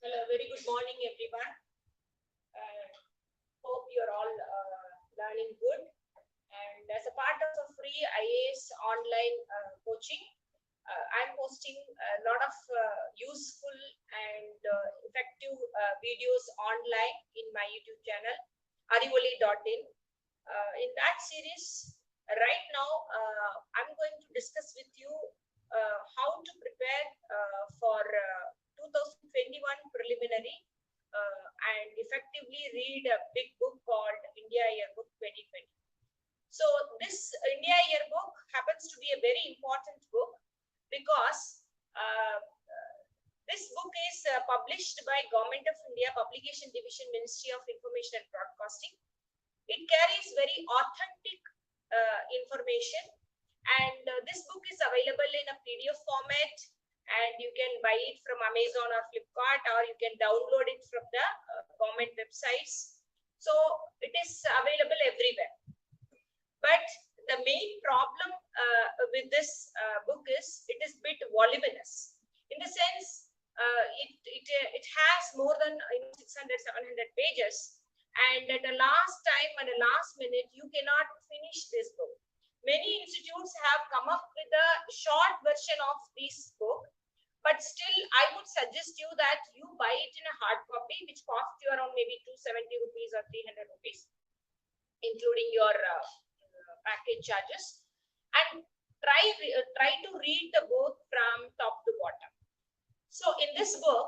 Hello, very good morning, everyone. Hope you're all learning good. And as a part of a free IAS online coaching, I'm posting a lot of useful and effective videos online in my YouTube channel, arivoli.in. In that series, right now, I'm going to discuss with you how to prepare for 2021 preliminary and effectively read a big book called India Yearbook 2020. So this India Yearbook happens to be a very important book because this book is published by Government of India Publication Division, Ministry of Information and Broadcasting. It carries very authentic information, and this book is available in a PDF format, and you can buy it from Amazon or Flipkart, or you can download it from the government websites. So it is available everywhere. But the main problem with this book is it is a bit voluminous, in the sense it has more than 600-700 pages, and at the last time and the last minute you cannot finish this book. Many institutes have come up with a short version of this book, but still I would suggest you that you buy it in a hard copy, which costs you around maybe 270 rupees or 300 rupees, including your package charges, and try to read the book from top to bottom. So in this book,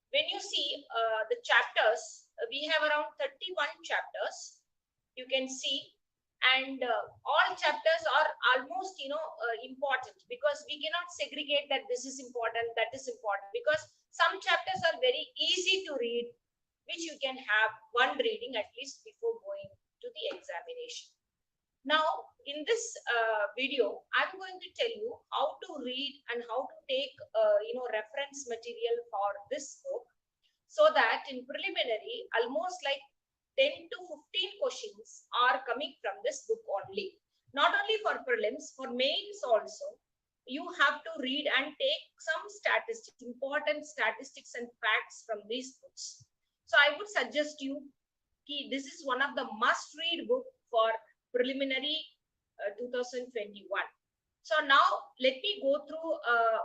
when you see the chapters, we have around 31 chapters, you can see, and all chapters are almost important, because we cannot segregate that this is important, that is important, because some chapters are very easy to read, which you can have one reading at least before going to the examination. Now in this video, I'm going to tell you how to read and how to take reference material for this book, so that in preliminary almost like 10 to 15 questions are coming from this book only. Not only for prelims, for mains also, you have to read and take some statistics, important statistics and facts from these books. So I would suggest you, this is one of the must-read book for preliminary 2021. So now let me go through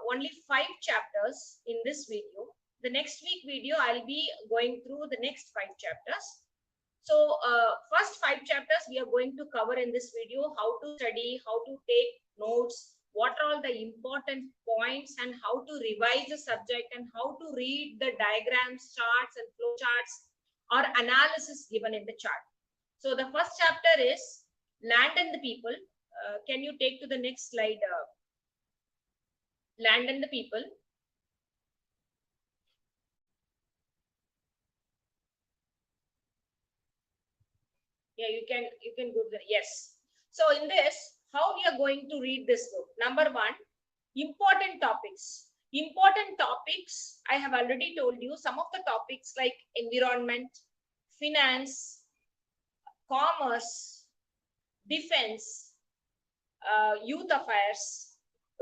only 5 chapters in this video. The next week video, I'll be going through the next 5 chapters. So first 5 chapters we are going to cover in this video: how to study, how to take notes, what are all the important points, and how to revise the subject, and how to read the diagrams, charts and flow charts or analysis given in the chart. So the first chapter is Land and the People. Can you take to the next slide? Land and the People. Yeah, you can go to the, yes. So in this, how we are going to read this book? Number 1, important topics. Important topics, I have already told you some of the topics like environment, finance, commerce, defense, youth affairs,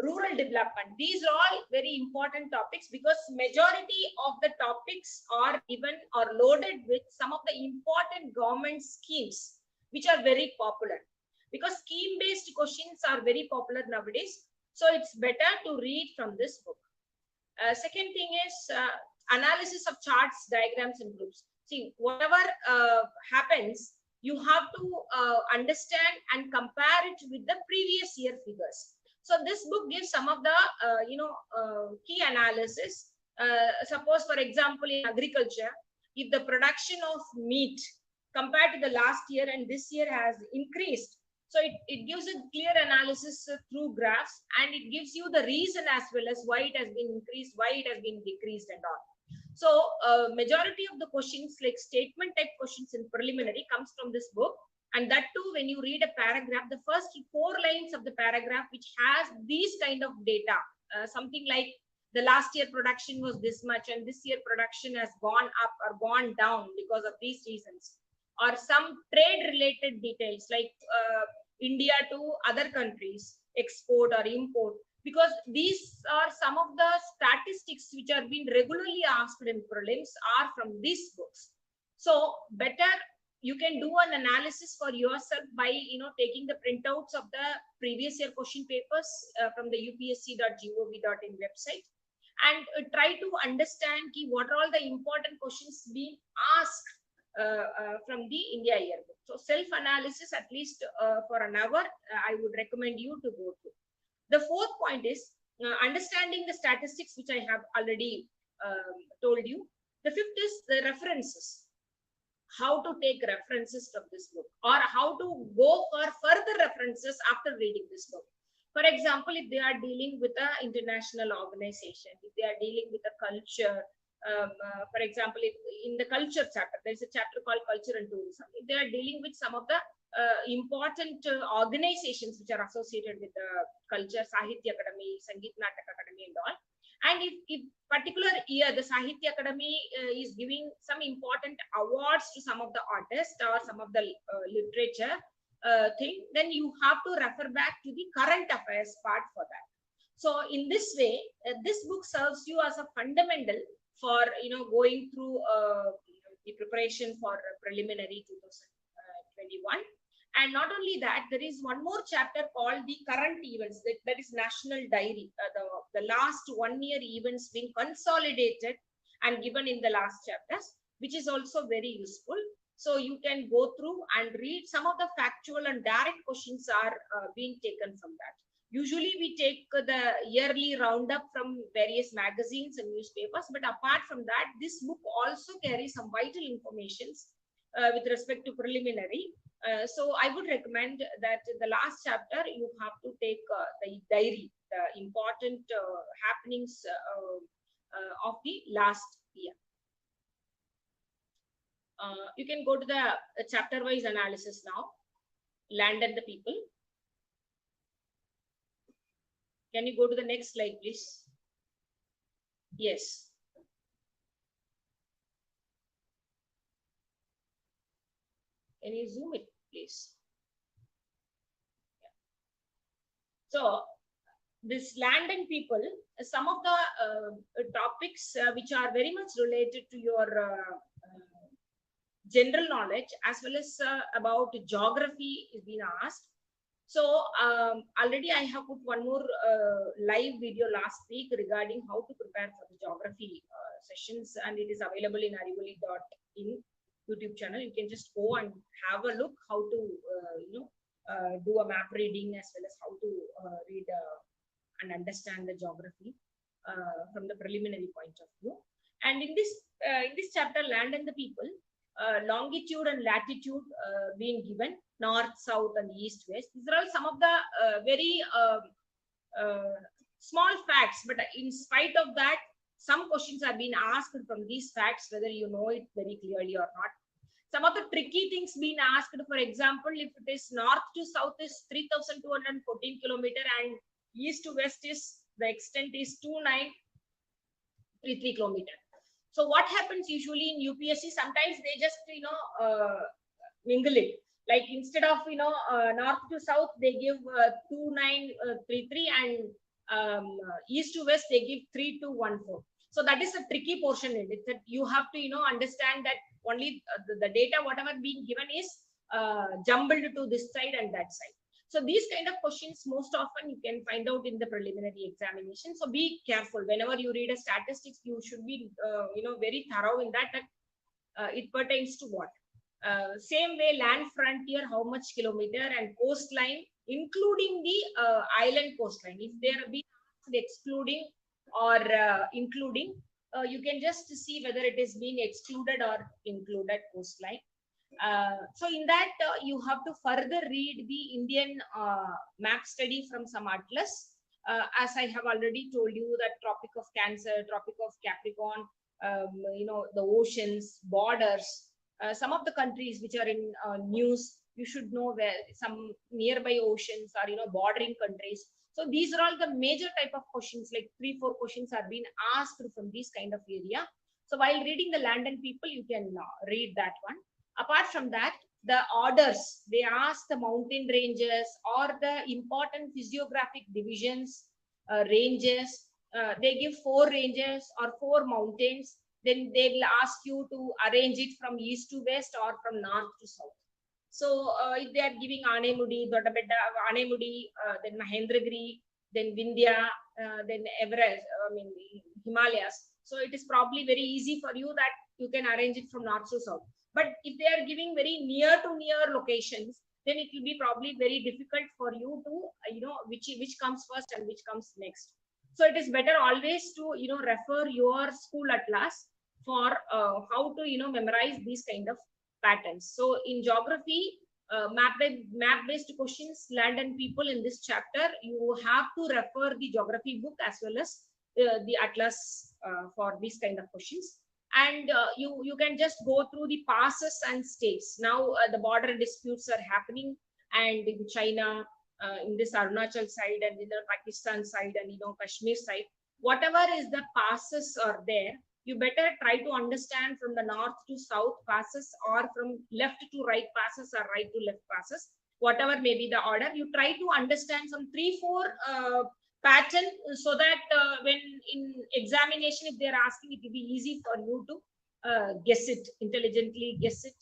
rural development. These are all very important topics, because majority of the topics are given or loaded with some of the important government schemes which are very popular, because scheme based questions are very popular nowadays. So it's better to read from this book. Second thing is analysis of charts, diagrams and groups. See, whatever happens, you have to understand and compare it with the previous year figures. So this book gives some of the key analysis. Suppose, for example, in agriculture, if the production of meat compared to the last year and this year has increased, so it gives a clear analysis through graphs, and it gives you the reason as well as why it has been increased, why it has been decreased and all. So majority of the questions, like statement type questions in preliminary, comes from this book. And that too, when you read a paragraph, the first 4 lines of the paragraph which has these kind of data, something like the last year production was this much and this year production has gone up or gone down because of these reasons, or some trade related details like India to other countries, export or import. because these are some of the statistics which are being regularly asked in prelims are from these books. So better you can do an analysis for yourself by taking the printouts of the previous year question papers from the upsc.gov.in website, and try to understand what are all the important questions being asked from the India yearbook. So self-analysis at least for an hour, I would recommend you to go through. The fourth point is understanding the statistics, which I have already told you. The fifth is the references. How to take references from this book, or how to go for further references after reading this book. For example, if they are dealing with an international organization, if they are dealing with a culture, for example, if in the culture chapter, there's a chapter called Culture and Tourism. If they are dealing with some of the important organizations which are associated with the culture, Sahitya Academy, Sangeet Natak Academy and all. And if particular year the Sahitya Academy is giving some important awards to some of the artists or some of the literature thing, then you have to refer back to the current affairs part for that. So in this way, this book serves you as a fundamental for going through the preparation for preliminary 2021. And not only that, there is one more chapter called the current events, that is national diary, the last 1 year events being consolidated and given in the last chapters, which is also very useful. So you can go through and read. Some of the factual and direct questions are being taken from that. Usually we take the yearly roundup from various magazines and newspapers, but apart from that, this book also carries some vital informations with respect to preliminary. So I would recommend that in the last chapter, you have to take the diary, the important happenings of the last year. You can go to the chapter-wise analysis now. Land and the people. Can you go to the next slide, please? Yes. Can you zoom it, please? Yeah. So this land and people, some of the topics which are very much related to your general knowledge, as well as about geography is being asked. So already I have put one more live video last week regarding how to prepare for the geography sessions, and it is available in arulmathi.in YouTube channel. You can just go and have a look how to do a map reading, as well as how to read and understand the geography from the preliminary point of view. And in this chapter, land and the people, longitude and latitude being given, north, south, and east, west. These are all some of the very small facts, but in spite of that, some questions are being asked from these facts, whether you know it very clearly or not. Some of the tricky things being asked, for example, if it is north to south is 3,214 kilometer and east to west is, the extent is 2,933 kilometer. So what happens usually in UPSC, sometimes they just mingle it, like instead of north to south they give 2,933 and east to west they give 3,214. So that is a tricky portion in it, that you have to understand that only the data whatever being given is jumbled to this side and that side. So these kind of questions most often you can find out in the preliminary examination. So be careful whenever you read a statistics. You should be very thorough in that it pertains to what. Same way, land frontier, how much kilometer, and coastline, including the island coastline. If there be excluding or including, you can just see whether it is being excluded or included coastline. So in that you have to further read the Indian map study from some atlas. As I have already told you, that Tropic of Cancer, Tropic of Capricorn, the oceans, borders, some of the countries which are in news, you should know where some nearby oceans are, bordering countries. So these are all the major type of questions, like 3-4 questions are being asked from this kind of area. So while reading the land and people, you can read that one. Apart from that, the orders, they ask the mountain ranges or the important physiographic divisions, ranges. They give 4 ranges or 4 mountains. Then they will ask you to arrange it from east to west or from north to south. So if they are giving Anemudi, Dodabedda, Anemudi, then Mahendragiri, then Vindhya, then Everest, I mean Himalayas. So it is probably very easy for you that you can arrange it from north to south. But if they are giving very near to near locations, then it will be probably very difficult for you to which comes first and which comes next. So it is better always to refer your school atlas for how to memorize these kind of patterns. So in geography, map-based questions, land and people, in this chapter, you have to refer the geography book as well as the atlas for these kind of questions. And you can just go through the passes and states. Now the border disputes are happening, and in China, in this Arunachal side, and in the Pakistan side, and Kashmir side, whatever is the passes are there, you better try to understand from the north to south passes, or from left to right passes, or right to left passes, whatever may be the order. You try to understand some 3-4 pattern, so that when in examination, if they are asking, it will be easy for you to guess it, intelligently guess it,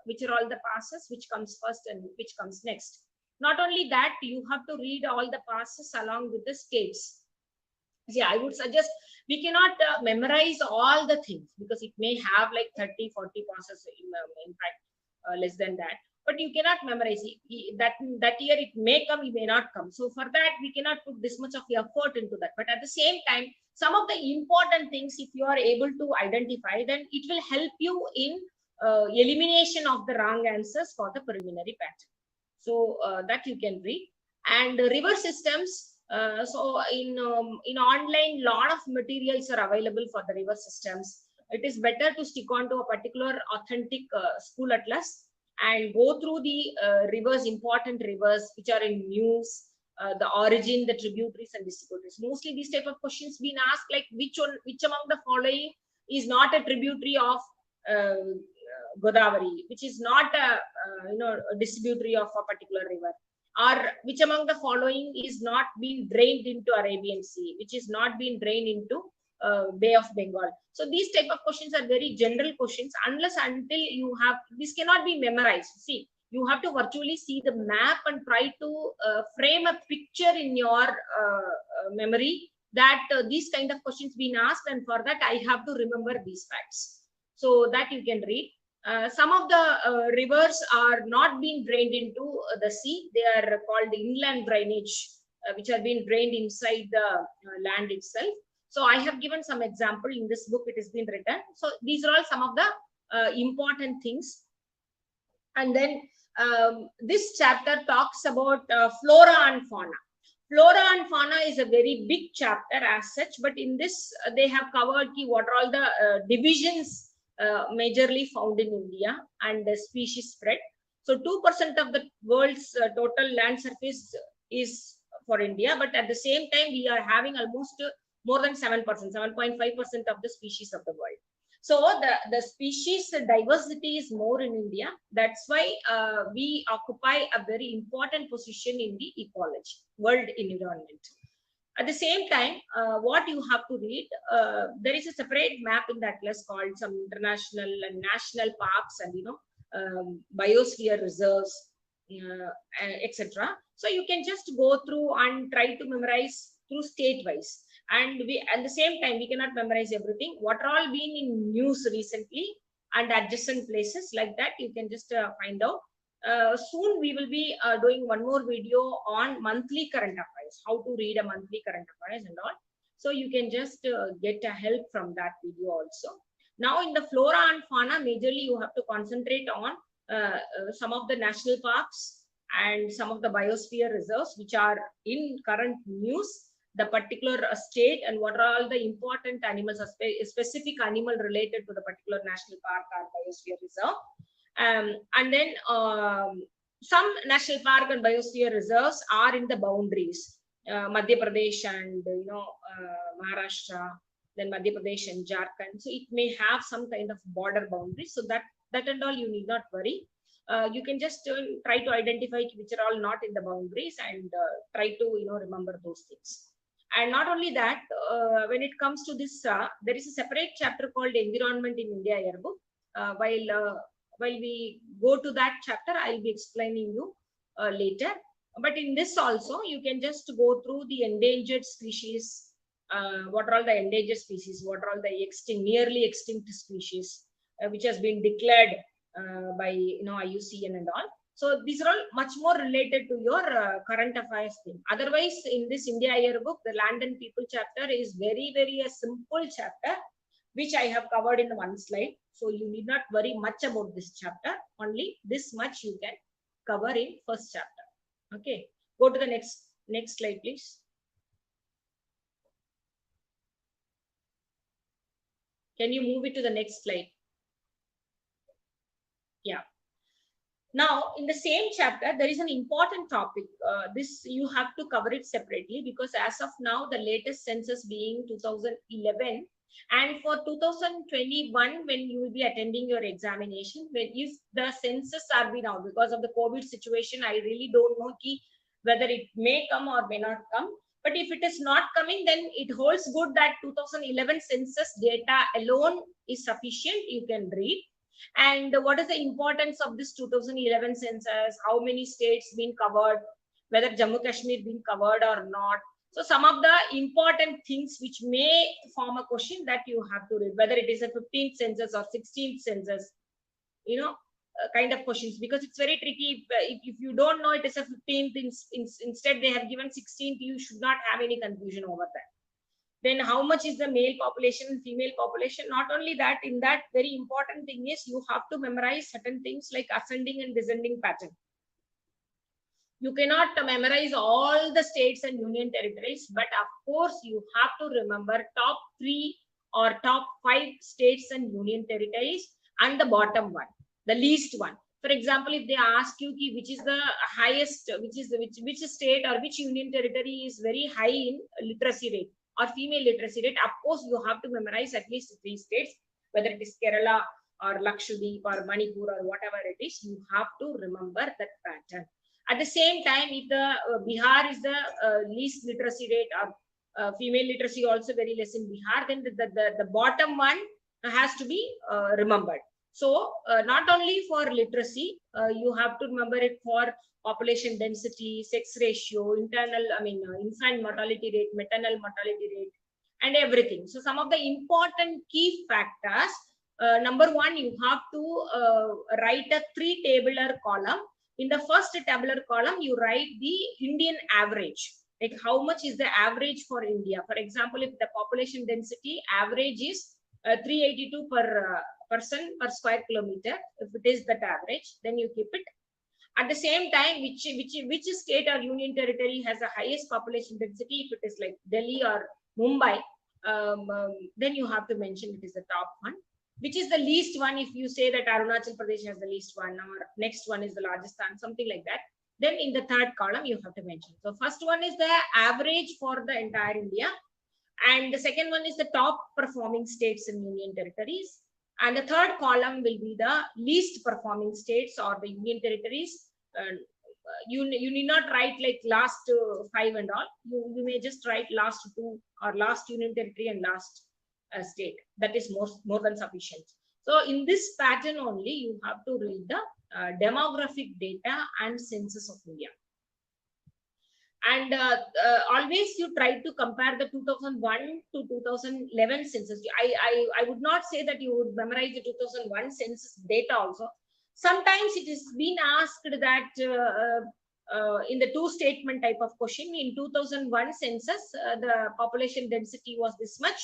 which are all the passes, which comes first and which comes next. Not only that, you have to read all the passes along with the states. See, I would suggest, we cannot memorize all the things, because it may have like 30-40 passes, in fact less than that. But you cannot memorize it. That year it may come, it may not come. So for that, we cannot put this much of effort into that. But at the same time, some of the important things, if you are able to identify, then it will help you in elimination of the wrong answers for the preliminary pattern. So that you can read. And river systems, so in online, lot of materials are available for the river systems. It is better to stick on to a particular authentic school atlas and go through the rivers, important rivers which are in news, the origin, the tributaries and distributaries. Mostly these type of questions being asked, like which among the following is not a tributary of Godavari, which is not a a distributary of a particular river, or which among the following is not being drained into Arabian Sea, which is not being drained into Bay of Bengal. So these type of questions are very general questions. Unless until you have, this cannot be memorized. See, you have to virtually see the map and try to frame a picture in your memory that these kind of questions being asked, and for that I have to remember these facts. So that you can read. Some of the rivers are not being drained into the sea. They are called inland drainage, which are being drained inside the land itself. So I have given some example in this book. It has been written. So these are all some of the important things. And then this chapter talks about flora and fauna. Flora and fauna is a very big chapter as such, but in this they have covered what are all the divisions majorly found in India and the species spread. So 2% of the world's total land surface is for India, but at the same time we are having almost more than 7%, 7.5% of the species of the world. So the species diversity is more in India. That's why we occupy a very important position in the ecology, world environment. At the same time, what you have to read, there is a separate map in the atlas called some international and national parks and biosphere reserves, etc. So you can just go through and try to memorize through state-wise. And we at the same time, we cannot memorize everything. What are all been in news recently and adjacent places like that, you can just find out. Soon we will be doing one more video on monthly current affairs, how to read a monthly current affairs and all. So you can just get a help from that video also. Now in the flora and fauna, majorly you have to concentrate on some of the national parks and some of the biosphere reserves which are in current news, the particular state, and what are all the important animals, a specific animal related to the particular national park or biosphere reserve. And then some national park and biosphere reserves are in the boundaries, Madhya Pradesh and Maharashtra, then Madhya Pradesh and Jharkhand. So it may have some kind of border boundaries. So that and all you need not worry. You can just try to identify which are all not in the boundaries and try to remember those things. And not only that, when it comes to this, there is a separate chapter called Environment in India Yearbook. While we go to that chapter, I'll be explaining you later. But in this also, you can just go through the endangered species. What are all the endangered species? What are all the nearly extinct species which has been declared by IUCN and all. So these are all much more related to your current affairs thing. Otherwise, in this India Yearbook, the Land and People chapter is very, very a simple chapter, which I have covered in one slide. So you need not worry much about this chapter. Only this much you can cover in first chapter. Okay. Go to the next slide, please. Can you move it to the next slide? Yeah. Now, in the same chapter, there is an important topic. This you have to cover it separately, because as of now, the latest census being 2011, and for 2021, when you will be attending your examination, if the census are be now, because of the COVID situation, I really don't know whether it may come or may not come. But if it is not coming, then it holds good that 2011 census data alone is sufficient. You can read. And what is the importance of this 2011 census? How many states been covered? Whether Jammu Kashmir been covered or not? So some of the important things which may form a question that you have to read, whether it is a 15th census or 16th census, kind of questions, because it's very tricky. If you don't know it is a 15th, instead they have given 16th, you should not have any confusion over that. Then how much is the male population and female population? Not only that, in that very important thing is you have to memorize certain things like ascending and descending pattern. You cannot memorize all the states and union territories, but of course you have to remember top 3 or top 5 states and union territories, and the bottom one, the least one. For example, if they ask you which is the highest, which state or which union territory is very high in literacy rate or female literacy rate, of course you have to memorize at least 3 states, whether it is Kerala or Lakshadweep or Manipur or whatever it is. You have to remember that pattern. At the same time, if the Bihar is the least literacy rate, or female literacy also very less in Bihar, then the bottom one has to be remembered. So not only for literacy, you have to remember it for population density, sex ratio, infant mortality rate, maternal mortality rate, and everything. So some of the important key factors. Number one, you have to write a 3 tabular column. In the first tabular column, you write the Indian average, like how much is the average for India. For example, if the population density average is 382 per person per square kilometer, if it is that average, then you keep it. At the same time, which state or union territory has the highest population density? If it is like Delhi or Mumbai, then you have to mention it is the top one. Which is the least one? If you say that Arunachal Pradesh has the least one, or next one is the Rajasthan, something like that, then in the third column you have to mention. So first one is the average for the entire India, and the second one is the top performing states and union territories, and the third column will be the least performing states or the union territories. You need not write like last 5 and all. You may just write last 2 or last union territory and last state. That is more than sufficient. So in this pattern only, you have to read the demographic data and census of India. And always you try to compare the 2001 to 2011 census. I would not say that you would memorize the 2001 census data also. Sometimes it is been asked that in the 2 statement type of question, in 2001 census, the population density was this much,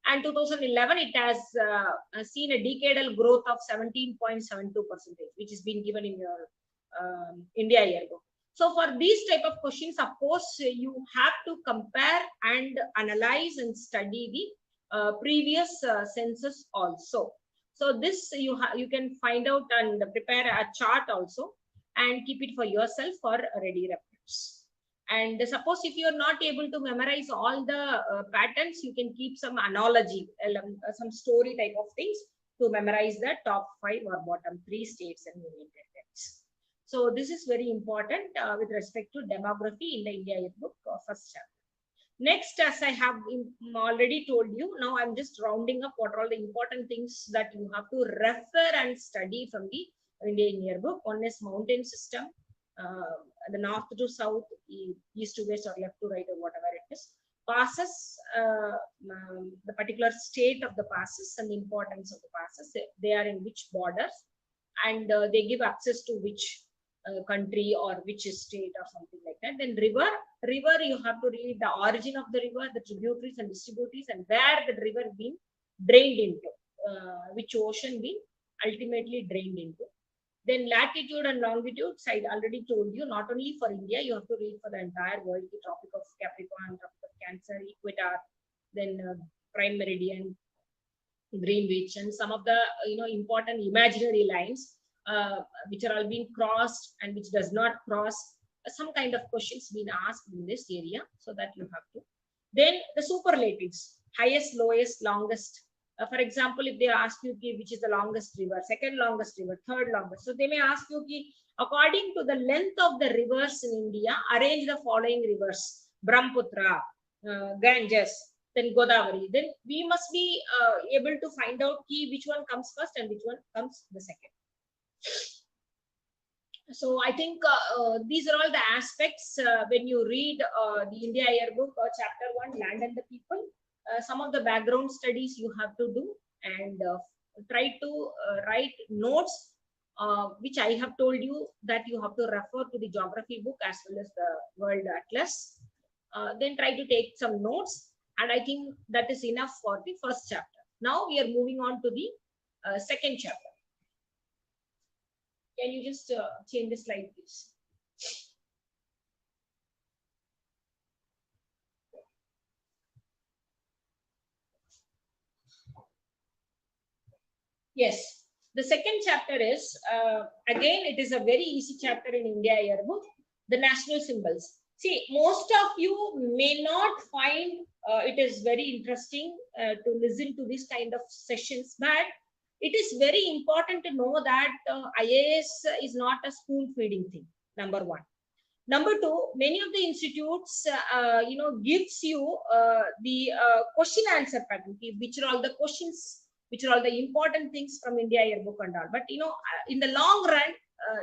and 2011 it has seen a decadal growth of 17.72%, which is being given in your India Yearbook. So for these type of questions, of course, you have to compare and analyze and study the previous census also. So this you can find out and prepare a chart also and keep it for yourself for ready reference. And suppose if you are not able to memorize all the patterns, you can keep some analogy, some story type of things to memorize the top 5 or bottom 3 states and union territories. So this is very important with respect to demography in the India Yearbook first chapter. Next, as I have already told you, now I'm just rounding up what are all the important things that you have to refer and study from the Indian yearbook. One is mountain system, the north to south, east to west, or left to right, or whatever it is. Passes, the particular state of the passes and the importance of the passes. They are in which borders, and they give access to which country or which state or something like that. Then river, you have to read the origin of the river, the tributaries and distributaries, and where the river being drained into, which ocean being ultimately drained into. Then latitude and longitudes, I already told you, not only for India, you have to read for the entire world, the Tropic of Capricorn, Tropic of Cancer, Equator, then prime meridian, Greenwich, and some of the important imaginary lines which are all being crossed and which does not cross. Some kind of questions being asked in this area, so that you have to. Then the superlatives, highest, lowest, longest. For example, if they ask you which is the longest river, second longest river, third longest, so they may ask you according to the length of the rivers in India, arrange the following rivers: Brahmaputra, Ganges, then Godavari. Then we must be able to find out which one comes first and which one comes the second. So I think these are all the aspects when you read the India Yearbook, chapter 1, Land and the People. Some of the background studies you have to do, and try to write notes, which I have told you that you have to refer to the geography book as well as the World Atlas. Then try to take some notes, and I think that is enough for the first chapter. Now we are moving on to the second chapter. Can you just change the slide, please? Yes, the second chapter is, again, it is a very easy chapter in India Yearbook, the national symbols. See, most of you may not find it is very interesting to listen to this kind of sessions, but it is very important to know that IAS is not a spoon feeding thing, number one. Number two, many of the institutes, gives you the question answer pattern, which are all the questions, which are all the important things from India Yearbook and all. But, in the long run,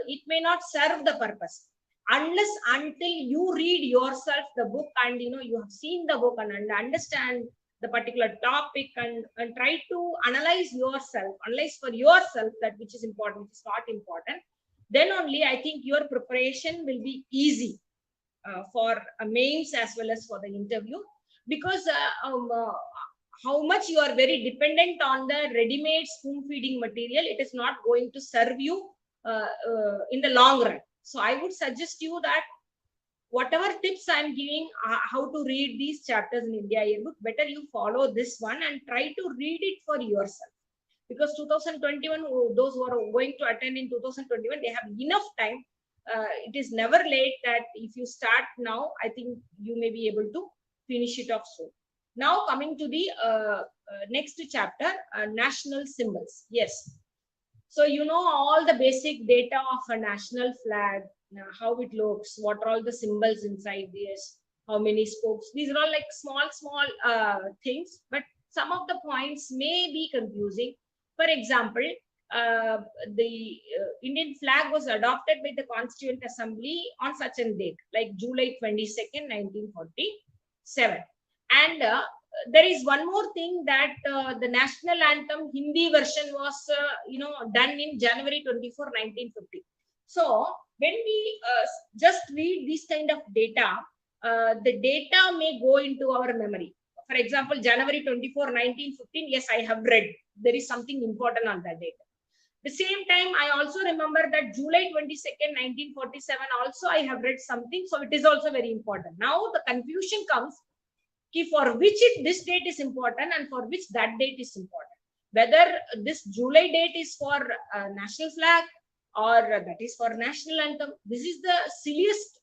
it may not serve the purpose until you read yourself the book, and, you have seen the book and understand the particular topic, and try to analyze for yourself that which is important, which is not important. Then only I think your preparation will be easy for mains as well as for the interview, because how much you are very dependent on the ready-made spoon-feeding material, it is not going to serve you in the long run. So I would suggest you that whatever tips I'm giving, how to read these chapters in India Yearbook, better you follow this one and try to read it for yourself. Because 2021, those who are going to attend in 2021, they have enough time. It is never late that if you start now, I think you may be able to finish it off soon. Now coming to the next chapter, national symbols. Yes. So all the basic data of a national flag, how it looks, what are all the symbols inside this, how many spokes. These are all like small things, but some of the points may be confusing. For example, the Indian flag was adopted by the Constituent Assembly on such a date, like July 22nd, 1947. And there is one more thing, that the national anthem Hindi version was, done in January 24, 1950. So when we just read this kind of data, the data may go into our memory. For example, January 24, 1915, yes, I have read. There is something important on that date. The same time, I also remember that July 22nd, 1947, also I have read something. So it is also very important. Now the confusion comes, for which this date is important and for which that date is important. Whether this July date is for national flag or that is for national anthem. This is the silliest,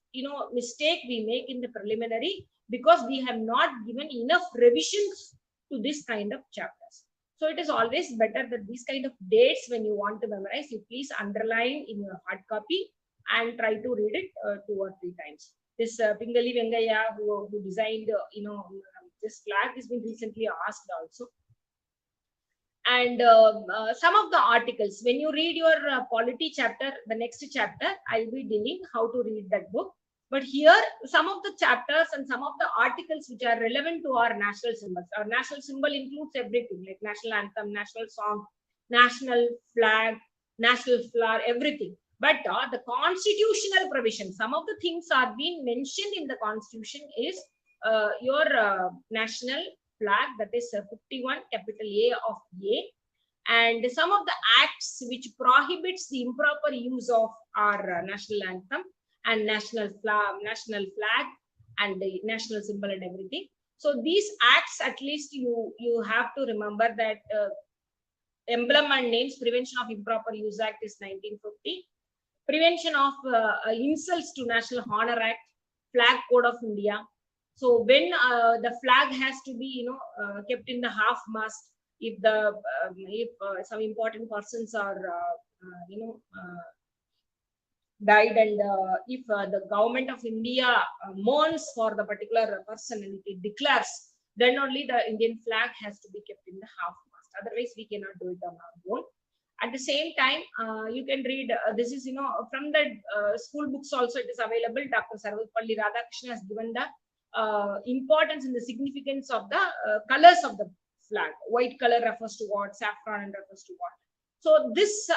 mistake we make in the preliminary, because we have not given enough revisions to this kind of chapters. So it is always better that these kind of dates, when you want to memorize, you please underline in your hard copy and try to read it 2 or 3 times. this Pingali Vengaya who designed, this flag has been recently asked also. And some of the articles, when you read your polity chapter, the next chapter, I'll be dealing how to read that book. But here, some of the chapters and some of the articles which are relevant to our national symbols. Our national symbol includes everything, like national anthem, national song, national flag, everything. But the constitutional provision, some of the things are being mentioned in the constitution is your national flag, that is 51 capital A of A, and some of the acts which prohibits the improper use of our national anthem and national flag and the national symbol and everything. So these acts, at least you have to remember that Emblem and Names Prevention of Improper Use Act is 1950. Prevention of Insults to National Honor Act, Flag Code of India. So when the flag has to be, kept in the half mast, if some important persons are, died, and if the government of India mourns for the particular person and it declares, then only the Indian flag has to be kept in the half mast. Otherwise, we cannot do it on our own. At the same time, you can read, this is, from the school books also it is available. Dr. Sarvapalli Radhakrishnan has given the importance and the significance of the colors of the flag. White color refers to what, saffron refers to what. So this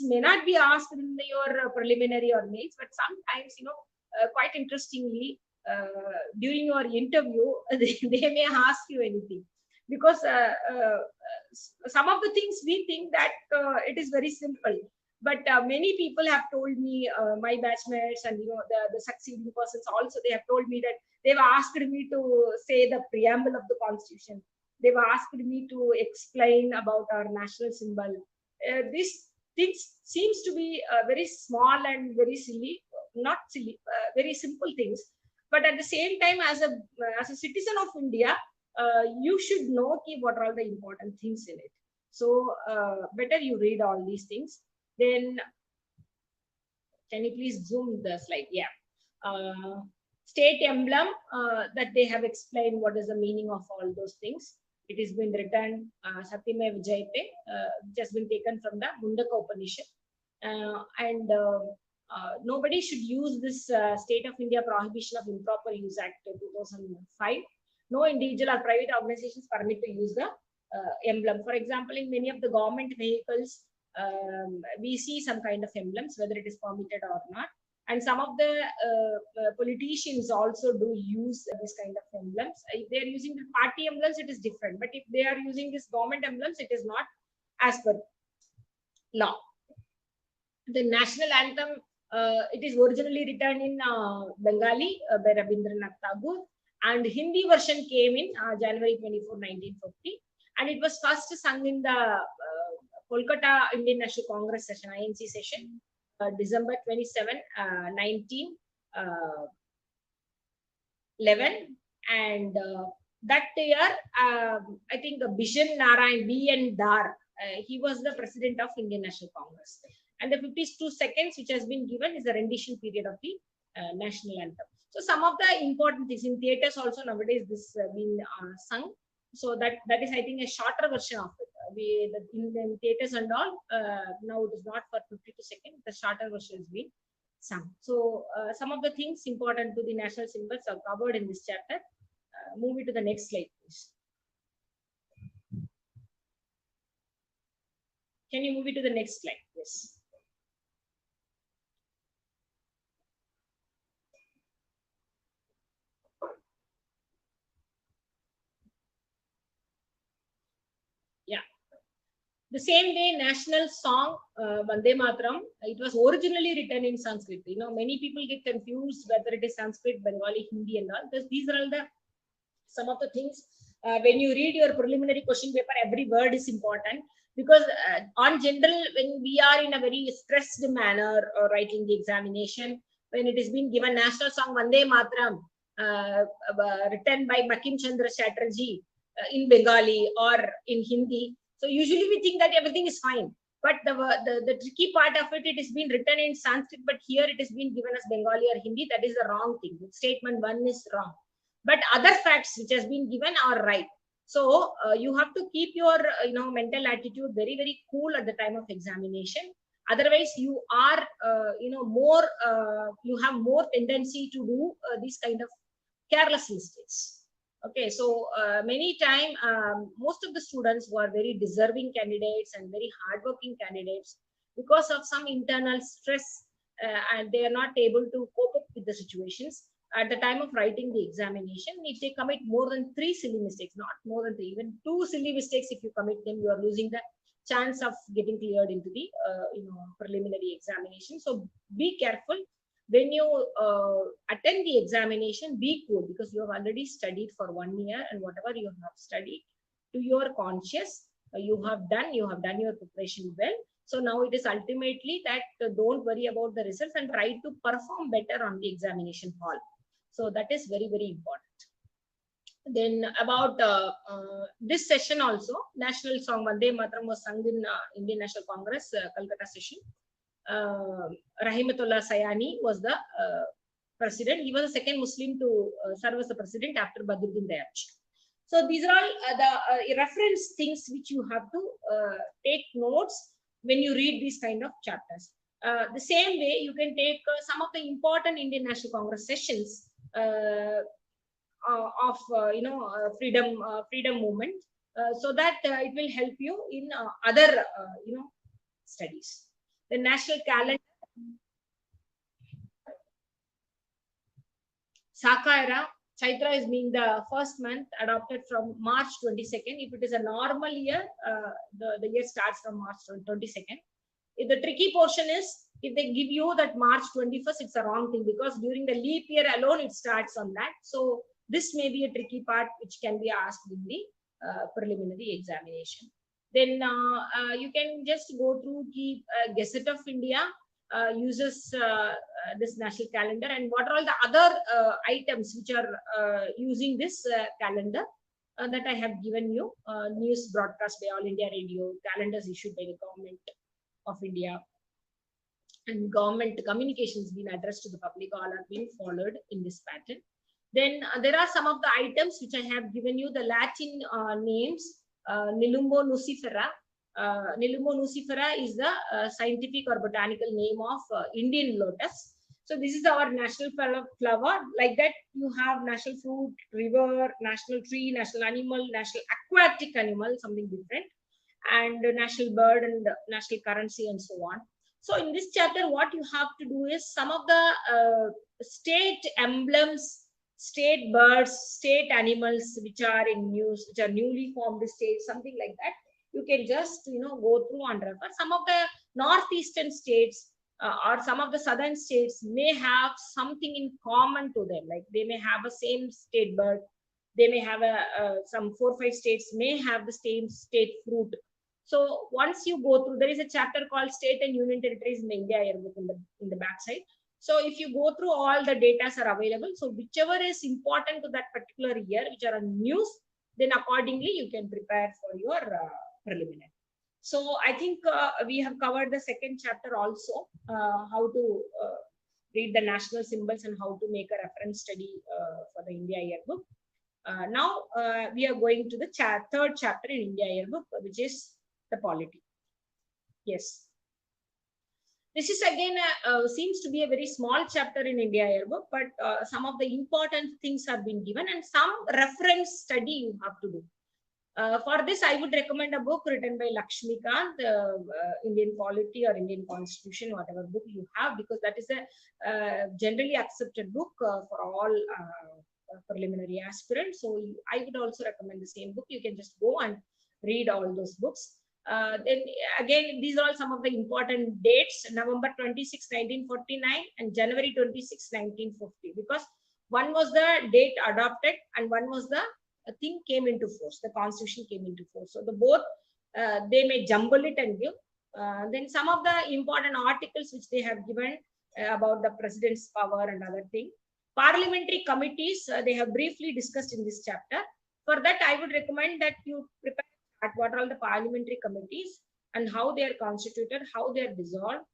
may not be asked in your preliminary or mains, but sometimes, quite interestingly, during your interview, they may ask you anything, because some of the things we think that it is very simple, but many people have told me, my batchmates and the succeeding persons also, they have told me that they've asked me to say the preamble of the constitution. They've asked me to explain about our national symbol. These things seems to be very small and very silly, not silly, very simple things. But at the same time, as a citizen of India, you should know what are all the important things in it. So better you read all these things. Then can you please zoom the slide? Yeah. State emblem, that they have explained what is the meaning of all those things. It has been written, Satyamev Jayate, which has been taken from the Mundaka Upanishad. And nobody should use this State of India Prohibition of Improper Use Act 2005. No individual or private organizations permit to use the emblem. For example, in many of the government vehicles, we see some kind of emblems, whether it is permitted or not. And some of the politicians also do use this kind of emblems. If they are using the party emblems, it is different. But if they are using this government emblems, it is not as per law. The national anthem, it is originally written in Bengali by Rabindranath Tagore, and Hindi version came in January 24, 1950. And it was first sung in the Kolkata Indian National Congress session, INC session, December 27, 1911. And that year, I think Bishan Narayan B.N. Dar, he was the president of Indian National Congress. And the 52 seconds which has been given is the rendition period of the national anthem. So some of the important things in theaters also nowadays this been sung. So that is, I think, a shorter version of it. In theaters and all, now it is not for 52 seconds. The shorter version is being sung. So some of the things important to the national symbols are covered in this chapter. Move it to the next slide, please. Can you move it to the next slide? Yes. The same way, national song Vande Mataram, it was originally written in Sanskrit. Many people get confused whether it is Sanskrit, Bengali, Hindi, and all. These are all some of the things. When you read your preliminary question paper, every word is important, because on general, when we are in a very stressed manner writing the examination, when it is being given national song Vande Mataram, written by Bankim Chandra Chatterjee in Bengali or in Hindi. So usually we think that everything is fine. But the tricky part of it, it has been written in Sanskrit, but here it has been given as Bengali or Hindi. That is the wrong thing. Statement 1 is wrong. But other facts which has been given are right. So you have to keep your mental attitude very, very cool at the time of examination. Otherwise, you are more you have more tendency to do these kind of careless mistakes. Okay, so many time most of the students who are very deserving candidates and very hardworking candidates, because of some internal stress and they are not able to cope up with the situations at the time of writing the examination, if they commit more than 3 silly mistakes, not more than 3, even 2 silly mistakes, if you commit them, you are losing the chance of getting cleared into the preliminary examination. So be careful when you attend the examination. Be cool, because you have already studied for 1 year, and whatever you have studied, to your conscious, you have done your preparation well. So now it is ultimately that don't worry about the results and try to perform better on the examination hall. So that is very, very important. Then about this session also, national song Vande Mataram was sung in Indian National Congress Calcutta session. Rahimatullah Sayani was the president. He was the second Muslim to serve as the president after Badruddin Dayabchi. So these are all the reference things which you have to take notes when you read these kind of chapters. The same way, you can take some of the important Indian National Congress sessions of freedom movement, so that it will help you in other studies. The national calendar, Sakaira, Chaitra is being the first month, adopted from March 22nd. If it is a normal year, the year starts from March 22nd. If the tricky portion is, if they give you that March 21st, it's a wrong thing, because during the leap year alone, it starts on that. So this may be a tricky part which can be asked in the preliminary examination. Then you can just go through the Gazette of India uses this national calendar, and what are all the other items which are using this calendar that I have given you. News broadcast by All India Radio, calendars issued by the government of India, and government communications being addressed to the public, all are being followed in this pattern. Then there are some of the items which I have given you, the Latin names. Nilumbo nucifera. Nilumbo nucifera is the scientific or botanical name of Indian lotus. So this is our national flower. Like that, you have national fruit, river, national tree, national animal, national aquatic animal, something different, and national bird and national currency, and so on. So in this chapter, what you have to do is some of the state emblems, state birds, state animals which are in news, which are newly formed states, something like that. You can just go through and refer. Some of the northeastern states or some of the southern states may have something in common to them, like they may have a same state bird, they may have some 4 or 5 states may have the same state fruit. So once you go through, there is a chapter called State and Union Territories in the India Yearbook in the backside. So if you go through, all the data are available. So whichever is important to that particular year, which are on news, then accordingly you can prepare for your preliminary. So I think we have covered the second chapter also, how to read the national symbols and how to make a reference study for the India Yearbook. Now we are going to the third chapter in India Yearbook, which is the polity. Yes. This is again seems to be a very small chapter in India Yearbook, but some of the important things have been given and some reference study you have to do. For this, I would recommend a book written by Lakshmikant, Indian Polity or Indian Constitution, whatever book you have, because that is a generally accepted book for all preliminary aspirants. So I would also recommend the same book. You can just go and read all those books. Then again, these are all some of the important dates: November 26, 1949 and January 26, 1950, because one was the date adopted and one was the thing came into force, the constitution came into force. So the both they may jumble it and give. Then some of the important articles which they have given about the president's power and other thing. Parliamentary committees, they have briefly discussed in this chapter. For that, I would recommend that you prepare what are all the parliamentary committees. and how they are constituted, how they are dissolved,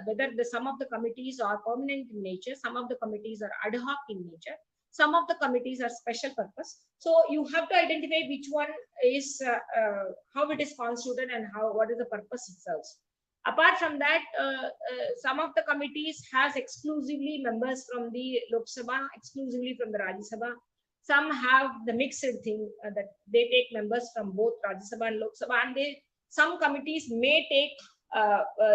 whether some of the committees are permanent in nature, some of the committees are ad hoc in nature, some of the committees are special purpose. So you have to identify which one is how it is constituted and what is the purpose it serves. Apart from that, some of the committees has exclusively members from the Lok Sabha, exclusively from the Rajya Sabha. Some have the mixed thing that they take members from both Rajya Sabha and Lok Sabha, and some committees may take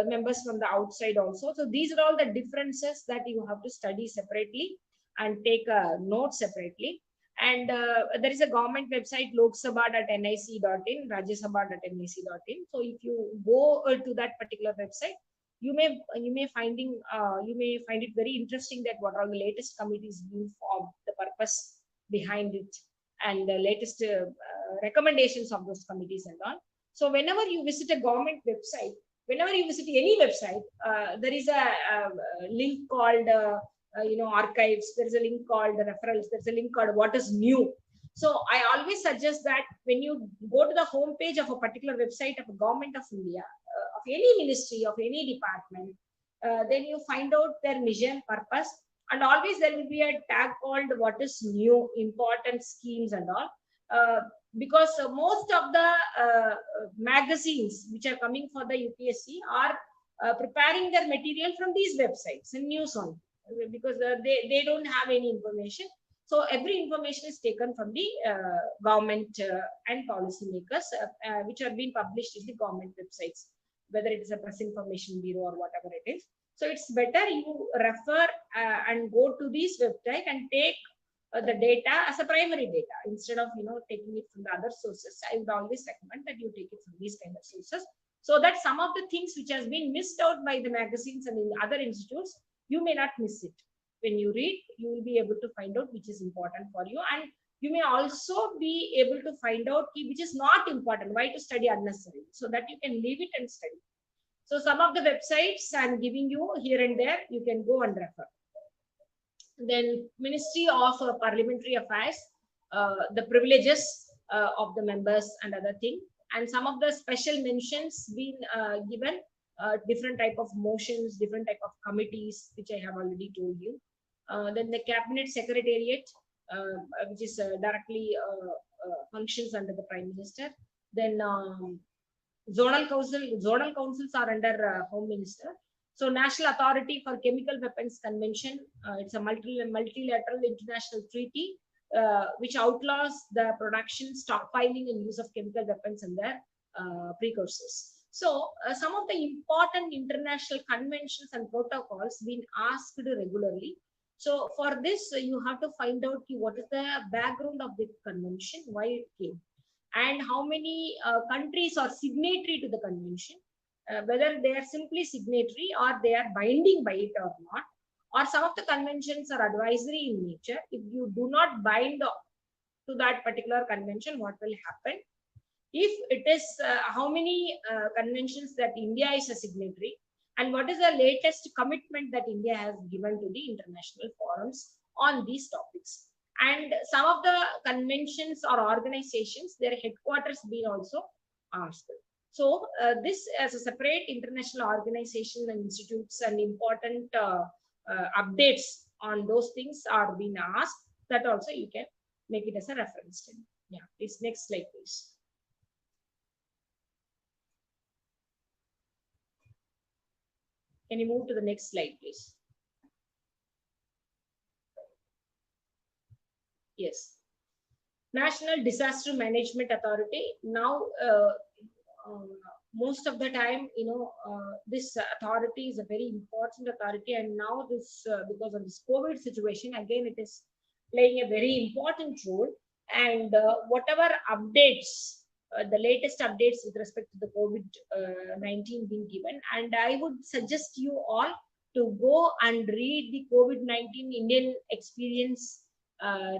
members from the outside also. So these are all the differences that you have to study separately and take notes separately. And there is a government website, loksabha.nic.in, rajyasabha.nic.in. So if you go to that particular website, you may find it very interesting that what are the latest committees being formed, the purpose behind it, and the latest recommendations of those committees and all. So whenever you visit a government website, whenever you visit any website, there is a link called archives. There is a link called referrals. There's a link called what is new. So I always suggest that when you go to the home page of a particular website of a government of India, of any ministry, of any department, then you find out their mission, purpose, and always there will be a tag called what is new, important schemes and all. Because most of the magazines which are coming for the UPSC are preparing their material from these websites and news only, because they don't have any information. So every information is taken from the government and policymakers, which are being published in the government websites, whether it is a press information bureau or whatever it is. So it's better you refer and go to this website and take the data as a primary data instead of taking it from the other sources. I would always recommend that you take it from these kind of sources, so that some of the things which has been missed out by the magazines and in other institutes, you may not miss it. When you read, you will be able to find out which is important for you, and you may also be able to find out which is not important, why to study unnecessarily, so that you can leave it and study. So some of the websites I'm giving you here and there, you can go and refer. Then Ministry of Parliamentary Affairs, the privileges of the members and other thing, and some of the special mentions being given, different type of motions, different type of committees, which I have already told you. Then the Cabinet Secretariat, which is directly functions under the Prime Minister. Then zonal councils are under Home Minister. So National Authority for Chemical Weapons Convention, it's a multilateral international treaty which outlaws the production, stockpiling, and use of chemical weapons and their precursors. So some of the important international conventions and protocols being asked regularly. So for this, you have to find out what is the background of the convention, why it came, and how many countries are signatory to the convention. Whether they are simply signatory or they are binding by it or not, or some of the conventions are advisory in nature. If you do not bind to that particular convention, what will happen? If it is how many conventions that India is a signatory, and what is the latest commitment that India has given to the international forums on these topics. And some of the conventions or organizations, their headquarters being also asked. So this as a separate international organization and institutes and important updates on those things are being asked. That also you can make it as a reference. Yeah, please, next slide, please. Can you move to the next slide, please? Yes. National Disaster Management Authority. Now, most of the time, this authority is a very important authority, and now this because of this COVID situation, again it is playing a very important role. And whatever updates, the latest updates with respect to the COVID-19 being given, and I would suggest you all to go and read the COVID-19 Indian experience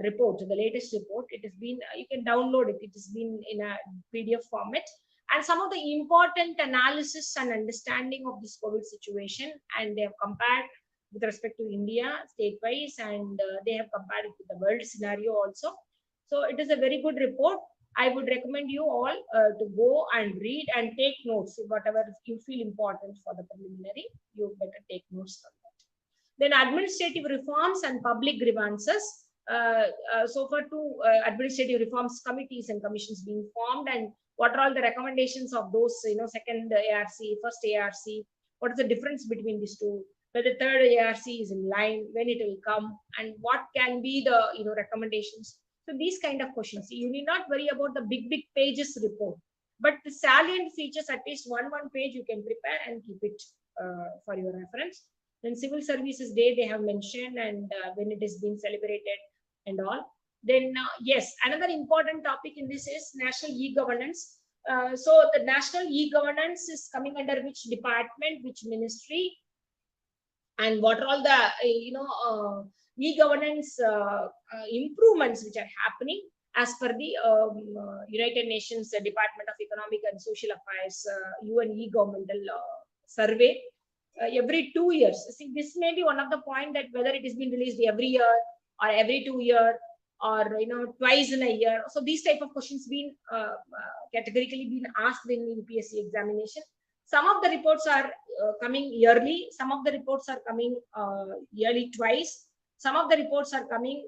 report, the latest report. It has been, you can download it. It has been in a PDF format. And some of the important analysis and understanding of this COVID situation, and they have compared with respect to India state-wise, and they have compared it with the world scenario also. So it is a very good report. I would recommend you all to go and read and take notes. Whatever you feel important for the preliminary, you better take notes from that. Then administrative reforms and public grievances. So far, two administrative reforms committees and commissions being formed, and what are all the recommendations of those, second ARC, first ARC, what is the difference between these two, whether the third ARC is in line, when it will come, and what can be the recommendations. So these kind of questions, you need not worry about the big pages report, but the salient features, at least one page you can prepare and keep it for your reference. Then Civil Services Day they have mentioned, and when it is being celebrated and all. Then yes, another important topic in this is national e-governance. So the national e-governance is coming under which department, which ministry, and what are all the e-governance improvements which are happening as per the United Nations Department of Economic and Social Affairs UN e-governmental survey. Every 2 years. See, this may be one of the point, that whether it is being released every year or every 2 years or twice in a year. So these type of questions been categorically been asked in the UPSC examination. Some of the reports are coming yearly. Some of the reports are coming yearly twice. Some of the reports are coming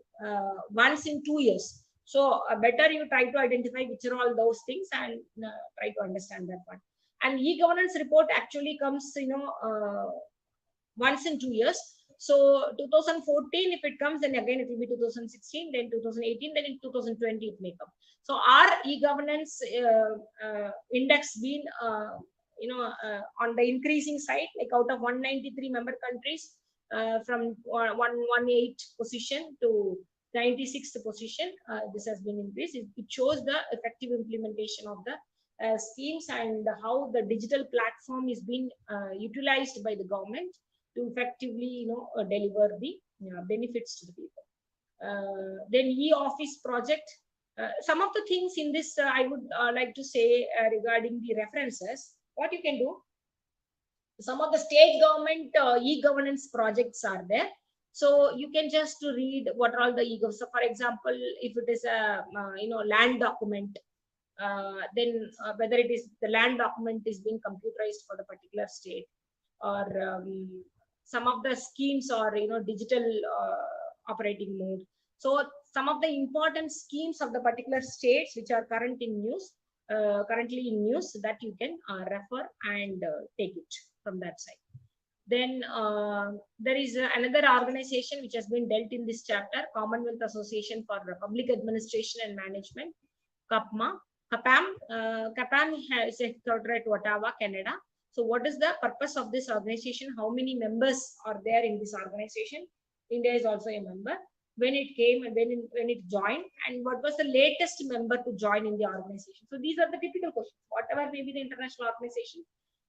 once in 2 years. So better you try to identify which are all those things and try to understand that one. And e-governance report actually comes once in 2 years. So 2014 if it comes, then again it will be 2016, then 2018, then in 2020 it may come. So our e-governance index been on the increasing side, like out of 193 member countries, from 118 position to 96th position, this has been increased. It shows the effective implementation of the schemes and how the digital platform is being utilized by the government to effectively deliver the benefits to the people. Then e-office project. Some of the things in this I would like to say regarding the references. What you can do, some of the state government e-governance projects are there. So you can just read what are all the e-gov. So for example, if it is a land document, then whether it is the land document is being computerized for the particular state, or some of the schemes are digital operating mode. So some of the important schemes of the particular states which are currently in news that you can refer and take it from that side. Then there is another organization which has been dealt in this chapter, Commonwealth Association for Public Administration and Management, CAPAM. CAPAM is headquartered at Ottawa, Canada. So what is the purpose of this organization? How many members are there in this organization? India is also a member. When it came and when it joined, and what was the latest member to join in the organization? So these are the typical questions. Whatever may be the international organization,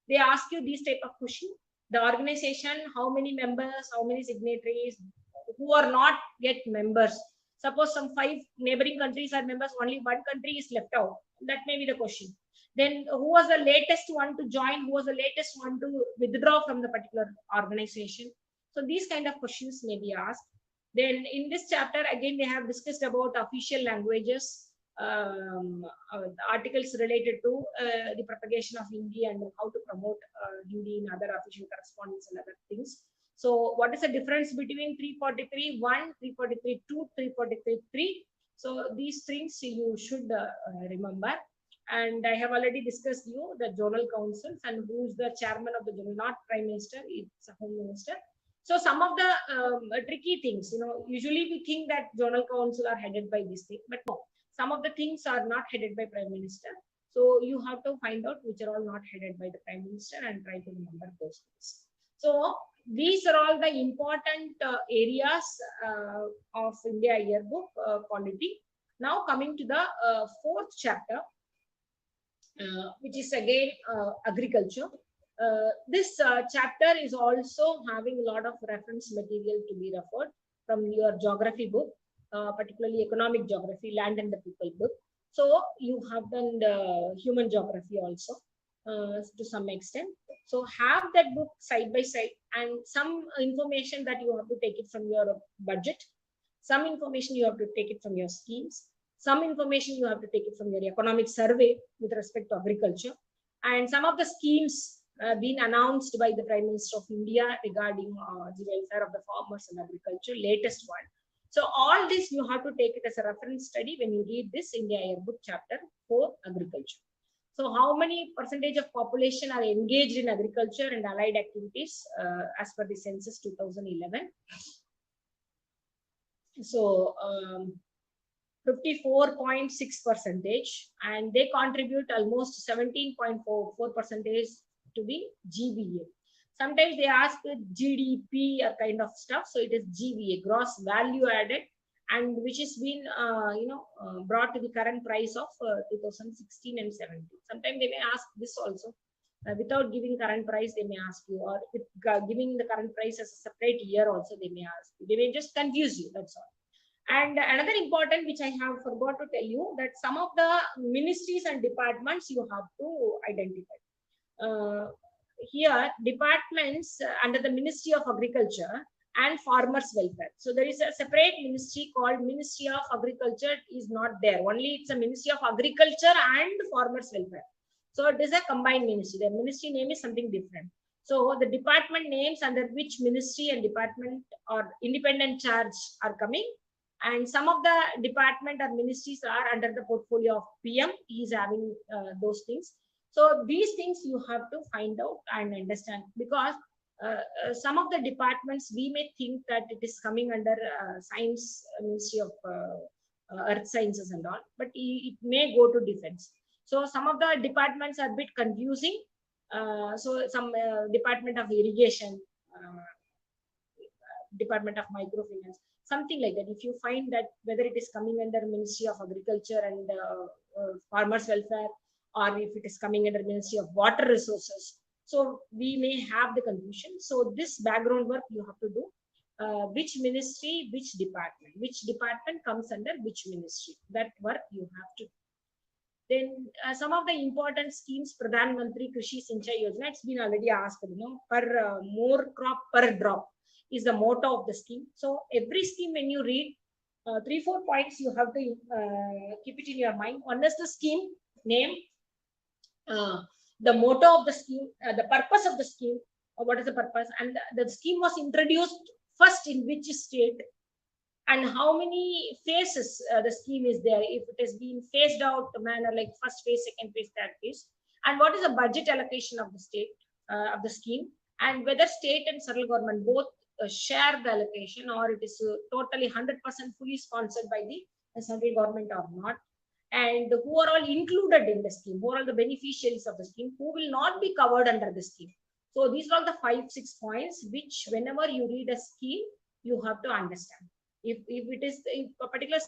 they ask you these type of questions. The organization, how many members, how many signatories, who are not yet members. Suppose some 5 neighboring countries are members, only one country is left out. That may be the question. Then who was the latest one to join? Who was the latest one to withdraw from the particular organization? So these kind of questions may be asked. Then in this chapter, again, they have discussed about official languages, articles related to the propagation of Hindi and how to promote Hindi in other official correspondence and other things. So what is the difference between 343.1, 343.2, 343.3? So these things you should remember. And I have already discussed you the zonal councils and who is the chairman of the zonal, not prime minister, it's a home minister. So some of the tricky things, usually we think that zonal council are headed by this thing, but no, some of the things are not headed by prime minister. So you have to find out which are all not headed by the prime minister and try to remember those things. So these are all the important areas of India yearbook polity. Now coming to the 4th chapter, which is again agriculture. This chapter is also having a lot of reference material to be referred from your geography book, particularly economic geography, land and the people book. So you have done the human geography also to some extent. So have that book side by side, and some information that you have to take it from your budget, some information you have to take it from your schemes, Some information you have to take it from your economic survey with respect to agriculture, and some of the schemes been announced by the Prime Minister of India regarding the welfare of the farmers and agriculture, latest one. So all this you have to take it as a reference study when you read this India Yearbook chapter for agriculture. So how many percentage of population are engaged in agriculture and allied activities as per the census 2011? So 54.6%, and they contribute almost 17.44% to the GVA. Sometimes they ask GDP or kind of stuff, so it is GVA, gross value added, and which has been brought to the current price of 2016 and 17. Sometimes they may ask this also. Without giving current price, they may ask you, or with giving the current price as a separate year also, they may ask you. They may just confuse you, that's all. And another important, which I have forgot to tell you, that some of the ministries and departments you have to identify. Here, departments under the Ministry of Agriculture and Farmers Welfare. So there is a separate ministry called Ministry of Agriculture is not there. Only it's a Ministry of Agriculture and Farmers Welfare. So it is a combined ministry. The ministry name is something different. So the department names under which ministry and department or independent charge are coming. And some of the department or ministries are under the portfolio of PM. He is having those things. So these things you have to find out and understand, because some of the departments we may think that it is coming under science, Ministry of Earth Sciences and all, but it may go to defense. So some of the departments are a bit confusing. So some Department of Irrigation, Department of Microfinance, something like that. If you find that whether it is coming under Ministry of Agriculture and Farmers Welfare, or if it is coming under Ministry of Water Resources, so we may have the confusion. So this background work you have to do. Which ministry, which department comes under which ministry, that work you have to do. Then some of the important schemes, Pradhan Mantri Krishi Sinchai Yojana, it's been already asked, per more crop per drop is the motto of the scheme. So every scheme, when you read 3-4 points, you have to keep it in your mind. One is the scheme name, the motto of the scheme, the purpose of the scheme, or what is the purpose, and the scheme was introduced first in which state, and how many phases the scheme is there, if it has been phased out manner like first phase, second phase, third phase, and what is the budget allocation of the state of the scheme, and whether state and central government both share the allocation, or it is totally 100% fully sponsored by the central government or not, and who are all included in the scheme, who are all the beneficiaries of the scheme, who will not be covered under the scheme. So these are the 5-6 points which whenever you read a scheme, you have to understand. If it is a particular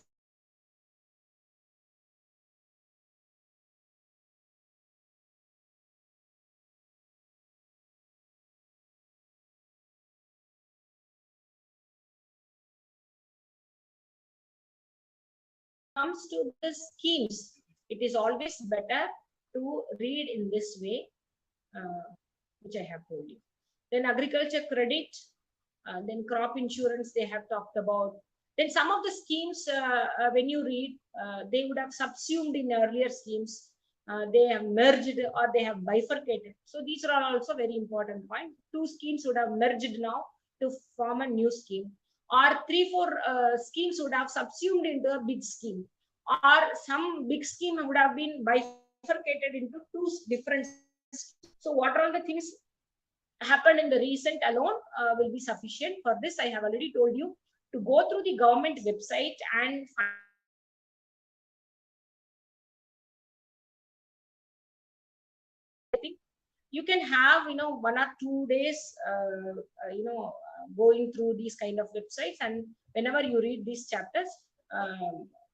comes to the schemes, it is always better to read in this way, which I have told you. Then agriculture credit, then crop insurance they have talked about. Then some of the schemes, when you read, they would have subsumed in earlier schemes. They have merged or they have bifurcated. So these are also very important points. 2 schemes would have merged now to form a new scheme, or 3-4 schemes would have subsumed into a big scheme, or some big scheme would have been bifurcated into 2 different schemes. So what are all the things happened in the recent alone will be sufficient. For this, I have already told you to go through the government website and find. I think you can have 1 or 2 days going through these kind of websites, and whenever you read these chapters,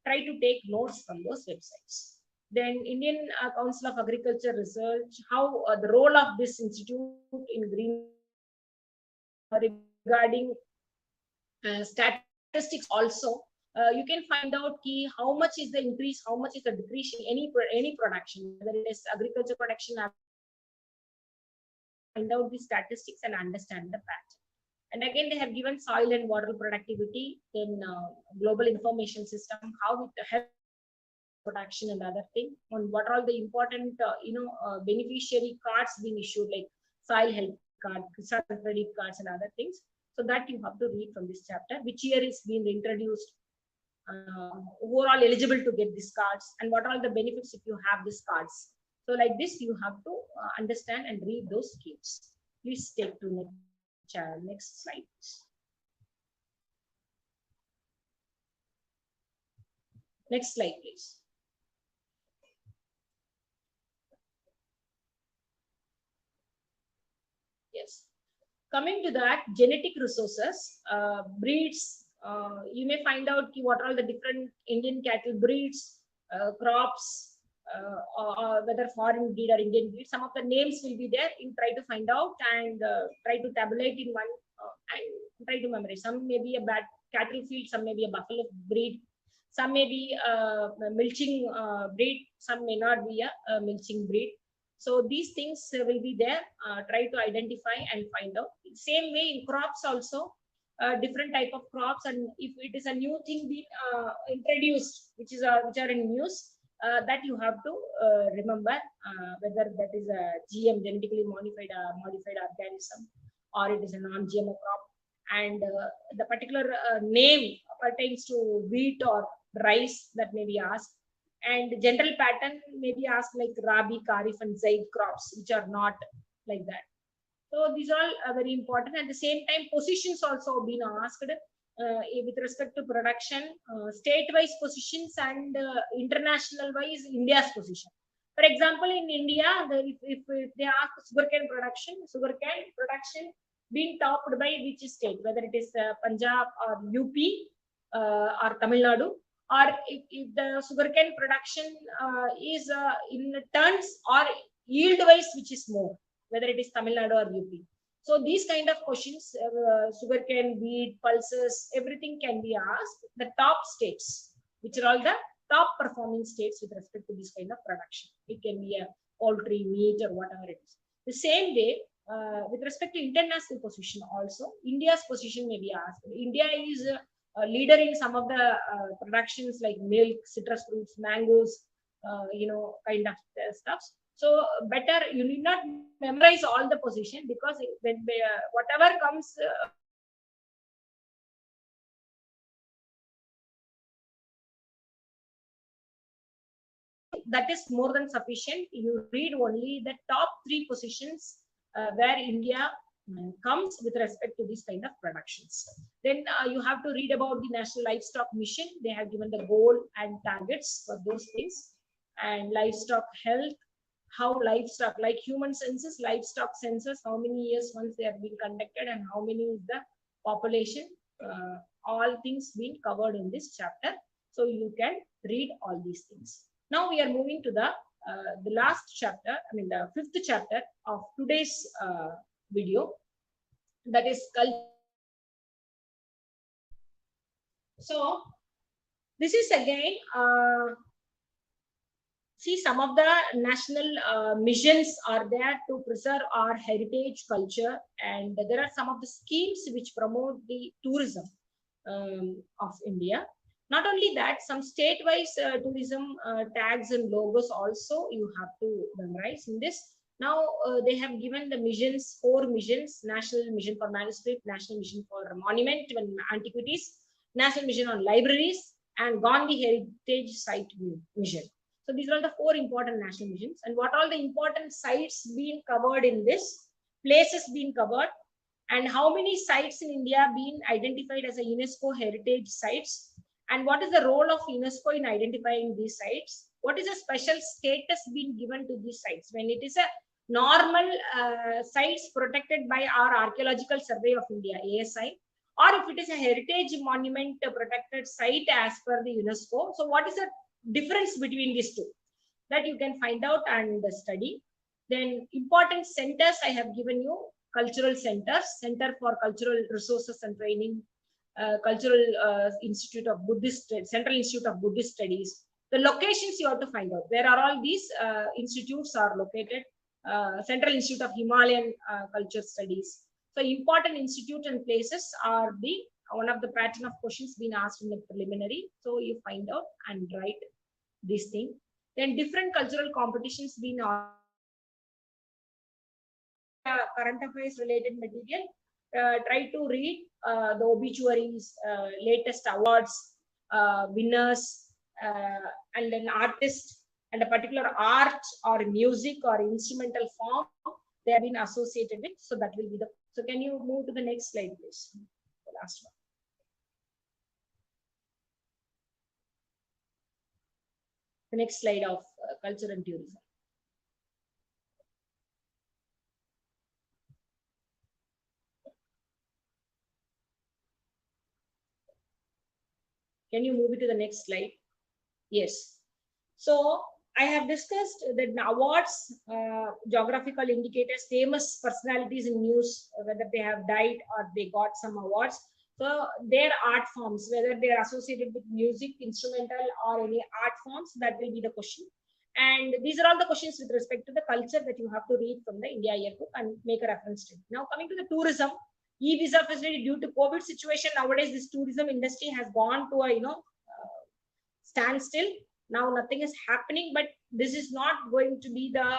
try to take notes from those websites. Then Indian Council of Agriculture Research, how the role of this institute in green regarding statistics also. You can find out key how much is the increase, how much is the decrease in any production, whether it is agriculture production. Find out the statistics and understand the pattern. And again, they have given soil and water productivity, then global information system, how it helps protection and other thing, on what are all the important beneficiary cards being issued, like soil health card, kisan credit cards and other things. So that you have to read from this chapter, which year is being introduced, who are all eligible to get these cards, and what are the benefits if you have these cards. So like this, you have to understand and read those schemes. Please take to next slide. Next slide, please. Yes. Coming to that, genetic resources, breeds, you may find out what are all the different Indian cattle breeds, crops, or whether foreign breed or Indian breed. Some of the names will be there. You try to find out and try to tabulate in one and try to memorize. Some may be a bad cattle field, some may be a buffalo breed, some may be a milching breed, some may not be a milching breed. So these things will be there. Try to identify and find out. Same way in crops also, different type of crops, and if it is a new thing being introduced, which are in news, that you have to remember whether that is a GM, genetically modified organism, or it is a non-GMO crop, and the particular name pertains to wheat or rice, that may be asked. And general pattern may be asked like Rabi, Kharif, and Zaid crops, which are not like that. So these are all very important. At the same time, positions also been asked with respect to production, state-wise positions and international-wise India's position. For example, in India, if they ask sugarcane production being topped by which state, whether it is Punjab or UP or Tamil Nadu, or if the sugarcane production is in tons or yield wise, which is more, whether it is Tamil Nadu or UP. So these kind of questions, sugarcane, wheat, pulses, everything can be asked. The top states, which are all the top performing states with respect to this kind of production. It can be a poultry, meat, or whatever it is. The same way, with respect to international position also, India's position may be asked. India is a leader in some of the productions like milk, citrus fruits, mangoes, kind of stuff. So better you need not memorize all the position, because when whatever comes that is more than sufficient. You read only the top 3 positions where India comes with respect to this kind of productions. Then you have to read about the National Livestock Mission. They have given the goal and targets for those things, and livestock health, how livestock, like human census, livestock census, how many years once they are being conducted, and how many is the population, all things being covered in this chapter. So you can read all these things. Now we are moving to the last chapter, the 5th chapter of today's video, that is culture. So this is again, see, some of the national missions are there to preserve our heritage culture, and there are some of the schemes which promote the tourism of India. Not only that, some state-wise tourism tags and logos also you have to memorize in this. Now they have given the missions, 4 missions: National Mission for Manuscript, National Mission for Monument and Antiquities, National Mission on Libraries, and Gandhi Heritage Site Mission. So these are the 4 important national missions. And what are the important sites being covered in this, places being covered, and how many sites in India being identified as a UNESCO heritage sites, and what is the role of UNESCO in identifying these sites? What is a special status being given to these sites when it is a normal sites protected by our Archaeological Survey of India, ASI, or if it is a heritage monument protected site as per the UNESCO? So what is the difference between these two? That you can find out and study. Then important centers I have given you: cultural centers, Center for Cultural Resources and Training, Cultural Institute of Buddhist, Central Institute of Buddhist Studies. The locations you have to find out. Where are all these institutes are located? Central Institute of Himalayan Culture Studies. So important institute and places are the one of the pattern of questions being asked in the preliminary. So you find out and write this thing. Then different cultural competitions being current affairs related material. Try to read the obituaries, latest awards, winners, and an artist and a particular art or music or instrumental form they have been associated with. So that will be the. So can you move to the next slide, please? The last one. The next slide of culture and tourism. Can you move it to the next slide? Yes. So I have discussed that awards, geographical indicators, famous personalities in news, whether they have died or they got some awards. So their art forms, whether they are associated with music, instrumental, or any art forms, that will be the question. And these are all the questions with respect to the culture that you have to read from the India Yearbook and make a reference to. Now coming to the tourism, e-visa facility due to COVID situation, nowadays this tourism industry has gone to a standstill. Now nothing is happening, but this is not going to be the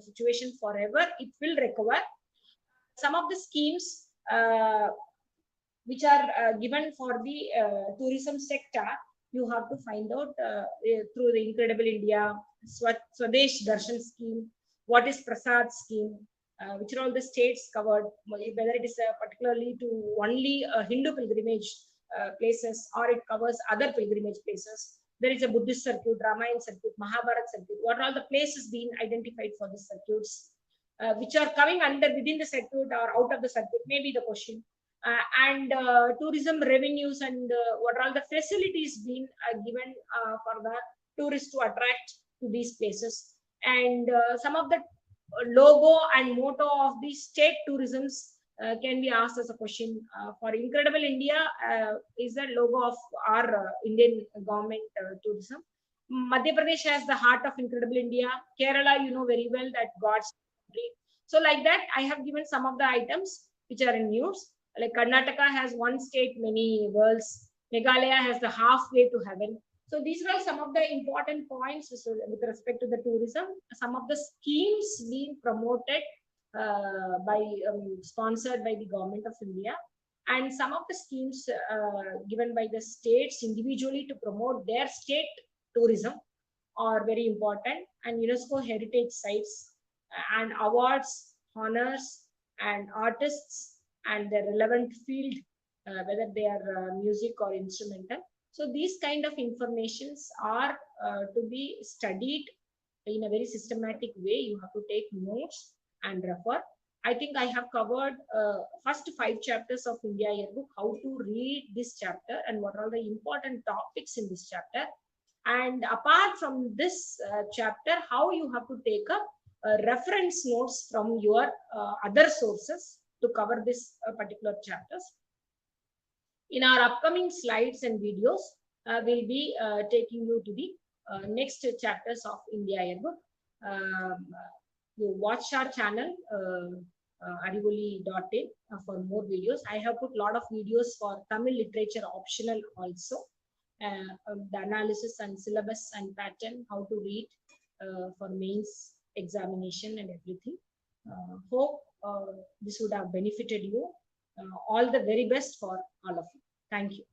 situation forever. It will recover. Some of the schemes which are given for the tourism sector, you have to find out through the Incredible India, Swadesh Darshan scheme, what is Prasad scheme, which are all the states covered, whether it is particularly to only Hindu pilgrimage places or it covers other pilgrimage places. There is a Buddhist circuit, Ramayana circuit, Mahabharat circuit. What are all the places being identified for the circuits, which are coming under within the circuit or out of the circuit, may be the question. And tourism revenues and what are all the facilities being given for the tourists to attract to these places. And some of the logo and motto of the state tourisms can be asked as a question. For Incredible India is the logo of our Indian government tourism. Madhya Pradesh has the heart of Incredible India. Kerala, you know very well that God's country. So like that, I have given some of the items which are in news. Like Karnataka has one state, many worlds. Meghalaya has the halfway to heaven. So these were some of the important points with respect to the tourism. Some of the schemes being promoted sponsored by the government of India, and some of the schemes given by the states individually to promote their state tourism are very important, and UNESCO heritage sites and awards, honors, and artists and their relevant field, whether they are music or instrumental. So these kind of informations are to be studied in a very systematic way. You have to take notes and refer. I think I have covered first 5 chapters of India Yearbook, how to read this chapter and what are the important topics in this chapter. And apart from this chapter, how you have to take up reference notes from your other sources to cover this particular chapters. In our upcoming slides and videos, we'll be taking you to the next chapters of India Yearbook. You watch our channel arivoli.in for more videos. I have put a lot of videos for Tamil literature optional also. The analysis and syllabus and pattern, how to read for mains examination and everything. Hope this would have benefited you. All the very best for all of you. Thank you.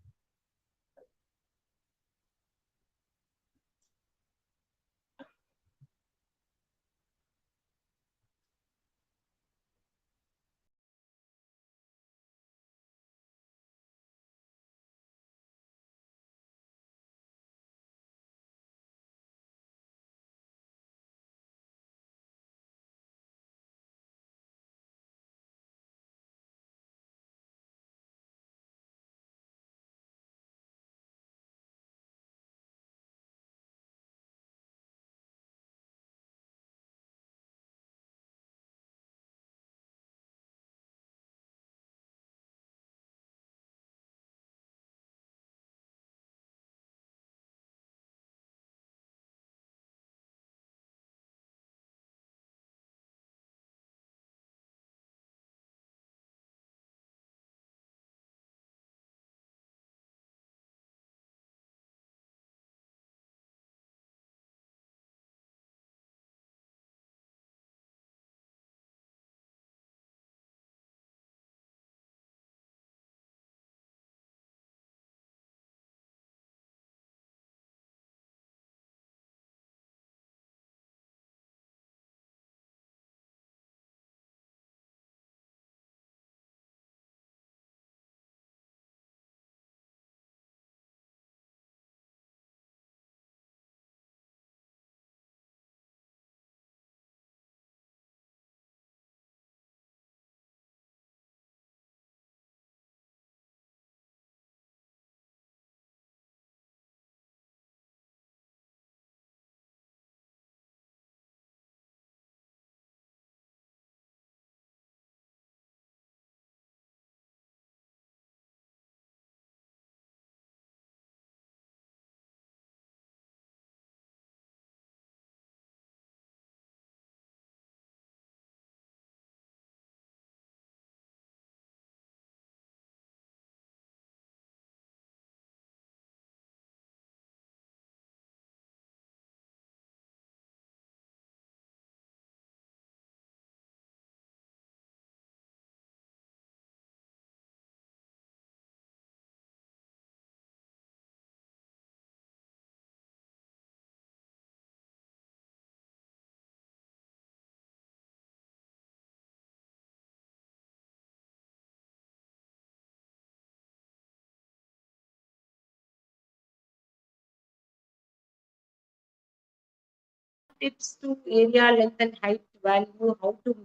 tips to area, length, and height value, how to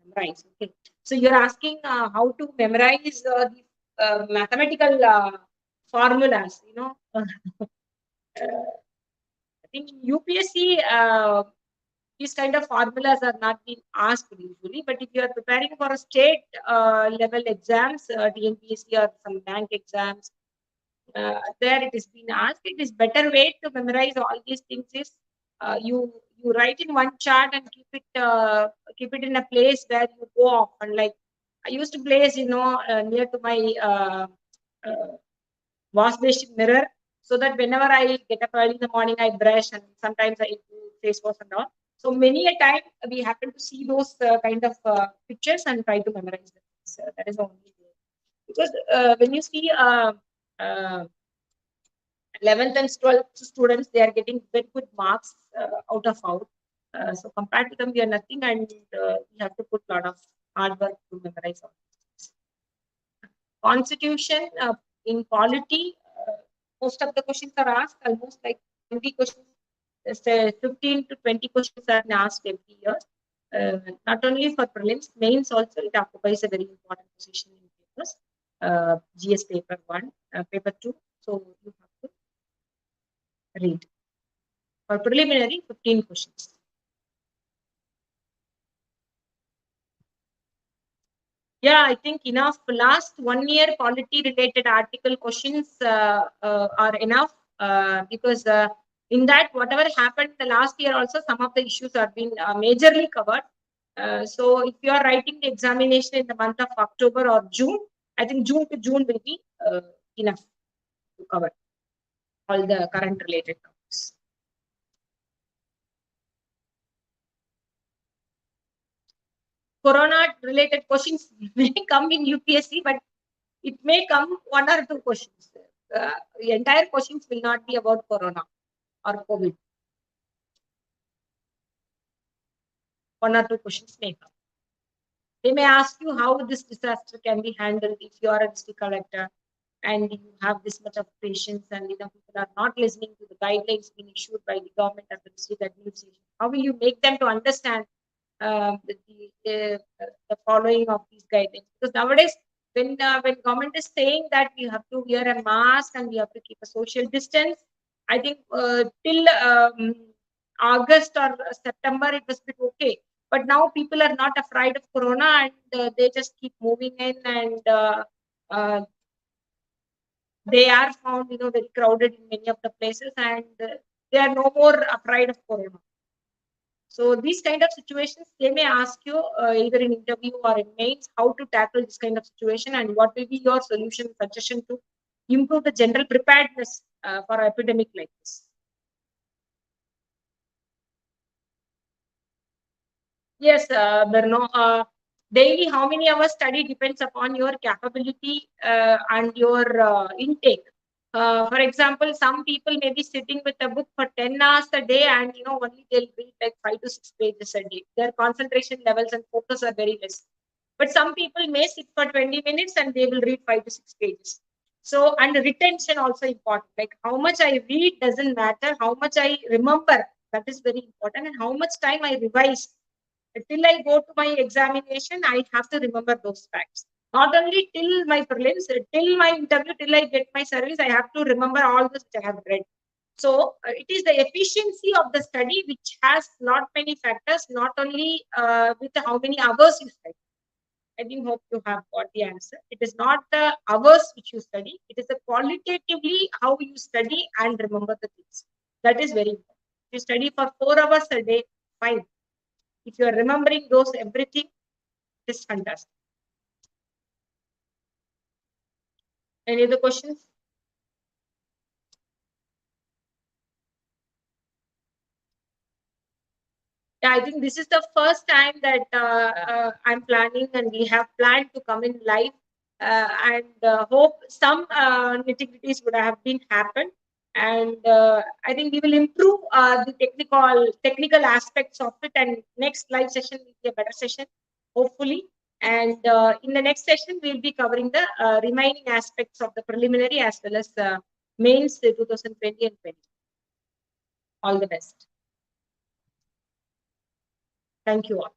memorize. Okay. So you're asking how to memorize the mathematical formulas, I think UPSC, these kind of formulas are not being asked usually, but if you are preparing for a state level exams, TNPSC or some bank exams, there it is being asked. It is better way to memorize all these things is you write in one chart and keep it in a place where you go often. Like I used to place, near to my wash basin mirror, so that whenever I get up early in the morning, I brush and sometimes I do face wash and all. So many a time we happen to see those kind of pictures and try to memorize them. So that is the only way. Because when you see uh, 11th and 12th students, they are getting very good marks out of out. So compared to them, we are nothing, and we have to put a lot of hard work to memorize all these. Constitution in polity, most of the questions are asked, almost like 20 questions, 15 to 20 questions are asked every year. Not only for prelims, mains also, it occupies a very important position in papers. GS paper 1, paper 2. So you have to read. For preliminary, 15 questions. Yeah, I think enough. Last 1 year polity related article questions are enough because in that, whatever happened the last year also, some of the issues are being majorly covered. So if you are writing the examination in the month of October or June, I think June to June will be enough to cover all the current related topics. Corona related questions may come in UPSC, but it may come 1 or 2 questions. The entire questions will not be about Corona or COVID. 1 or 2 questions may come. They may ask you how this disaster can be handled if you are a district collector and you have this much of patience and people are not listening to the guidelines being issued by the government or the district administration. How will you make them to understand the following of these guidelines? Because nowadays, when government is saying that you have to wear a mask and you have to keep a social distance, I think till August or September it was bit okay. But now people are not afraid of Corona and they just keep moving in and they are found, very crowded in many of the places and they are no more afraid of Corona. So these kind of situations, they may ask you either in interview or in mails how to tackle this kind of situation and what will be your solution suggestion to improve the general preparedness for an epidemic like this. Yes, Berno. Daily, how many hours study depends upon your capability and your intake. For example, some people may be sitting with a book for 10 hours a day and only they'll read like 5 to 6 pages a day. Their concentration levels and focus are very less. But some people may sit for 20 minutes and they will read 5 to 6 pages. So, and retention also important. Like how much I read doesn't matter, how much I remember, that is very important, and how much time I revise. Till I go to my examination, I have to remember those facts. Not only till my prelims, till my interview, till I get my service, I have to remember all this which I have read. So it is the efficiency of the study which has not many factors, not only with how many hours you study. I think hope you have got the answer. It is not the hours which you study, it is the qualitatively how you study and remember the things. That is very important. If you study for 4 hours a day, fine. If you are remembering those everything, it is fantastic. Any other questions? Yeah, I think this is the first time that I'm planning and we have planned to come in live and hope some nitty-gritties would have been happened. And I think we will improve the technical aspects of it. And next live session will be a better session, hopefully. And in the next session, we'll be covering the remaining aspects of the preliminary as well as mains 2020 and 20. All the best. Thank you all.